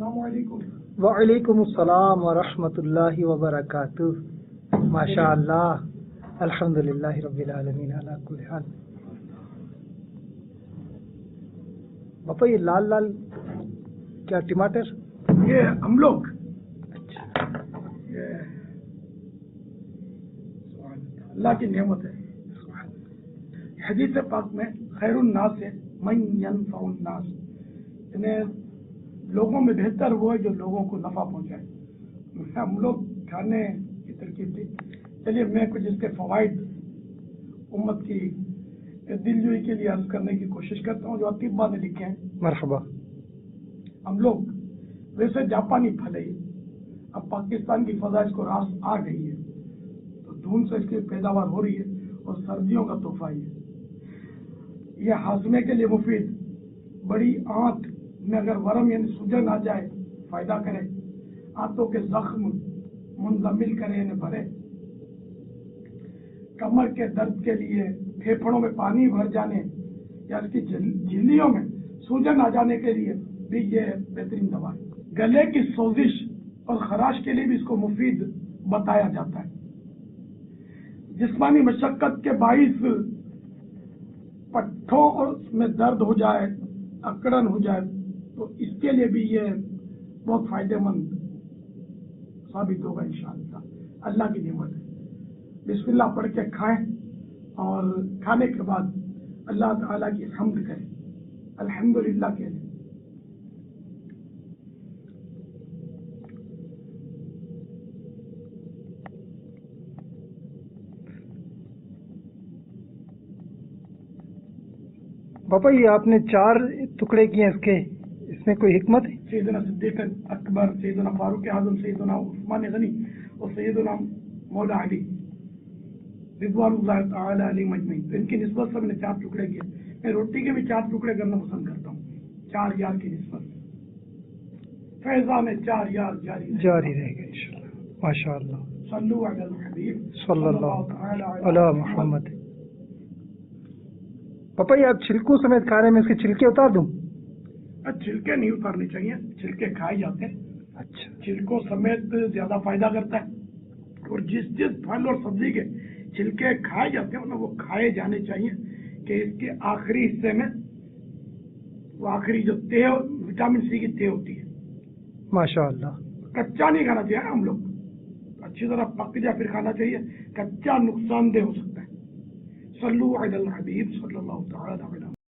السلام علیکم. وعلیکم السلام ورحمۃ اللہ وبرکاتہ. ماشاء اللہ الحمد للہ رب العالمین علی کل حال. باپا یہ لال لال کیا ٹماٹر؟ یہ ہم لوگ اللہ کی نعمت ہے. حدیث پاک میں خیر الناس ہے من ینفع الناس، یعنی لوگوں میں بہتر وہ ہے جو لوگوں کو نفع پہنچائے. ہم لوگ کھانے کی ترکیب تھی. چلیے میں کچھ اس کے فوائد امت کی دل جوئی کے لیے عرض کرنے کی کوشش کرتا ہوں جو اطباء نے لکھے ہیں. مرحبا. ہم لوگ ویسے جاپانی پھل ہے، اب پاکستان کی فضا اس کو راس آ گئی ہے تو دھون سے اس کی پیداوار ہو رہی ہے اور سردیوں کا تحفہ ہے. یہ ہاضمے کے لیے مفید، بڑی آنت میں اگر ورم یعنی سوجن آ جائے فائدہ کرے، آنتوں کے زخم منزمل کرے یعنی بھرے، کمر کے درد کے لیے، پھیپھڑوں میں پانی بھر جانے یا اس کی جھلیوں میں سوجن آ جانے کے لیے بھی یہ بہترین دوا ہے. گلے کی سوزش اور خراش کے لیے بھی اس کو مفید بتایا جاتا ہے. جسمانی مشقت کے باعث پٹھوں اور میں درد ہو جائے، اکڑن ہو جائے تو اس کے لیے بھی یہ بہت فائدہ مند ثابت ہوگا انشاءاللہ. اللہ کی نعمت ہے. بسم اللہ پڑھ کے کھائیں اور کھانے کے بعد اللہ تعالیٰ کی حمد کریں، الحمدللہ کہہ لیں. پاپا یہ آپ نے 4 ٹکڑے کیے اس کے، اس میں کوئی حکمت ہے؟ سیدنا صدیق اکبر، سیدنا فاروق اعظم، سیدنا عثمان غنی اور سیدنا مولا علی رضوان اللہ تعالی علیہ مجمعین، تو ان کی نسبت سے میں نے 4 ٹکڑے کیے. میں روٹی کے بھی 4 ٹکڑے کرنا پسند کرتا ہوں 4 یار کی نسبت. فیضان 4 یار جاری رہے گا انشاءاللہ. ماشاء اللہ. صلو علی الحبیب صلی اللہ تعالی علی محمد. پاپا یہ آپ چھلکوں سمیت کھانے میں اس کے چھلکے اتار دوں؟ چھلکے نہیں اتارنے چاہیے، چھلکے کھائے جاتے ہیں. اچھا. چھلکوں سمیت زیادہ فائدہ کرتا ہے. اور جس پھل اور سبزی کے چھلکے کھائے جاتے ہیں وہ کھائے جانے چاہیے کہ اس کے آخری حصے میں وہ آخری جو تہ وٹامن سی کی تہ ہوتی ہے. ماشاء اللہ. کچا نہیں کھانا چاہیے. ہم لوگ اچھی طرح پک جائے پھر کھانا چاہیے. کچا نقصان دہ ہو سکتا ہے. صلو علی الحبیب صلی اللہ تعالی علیہ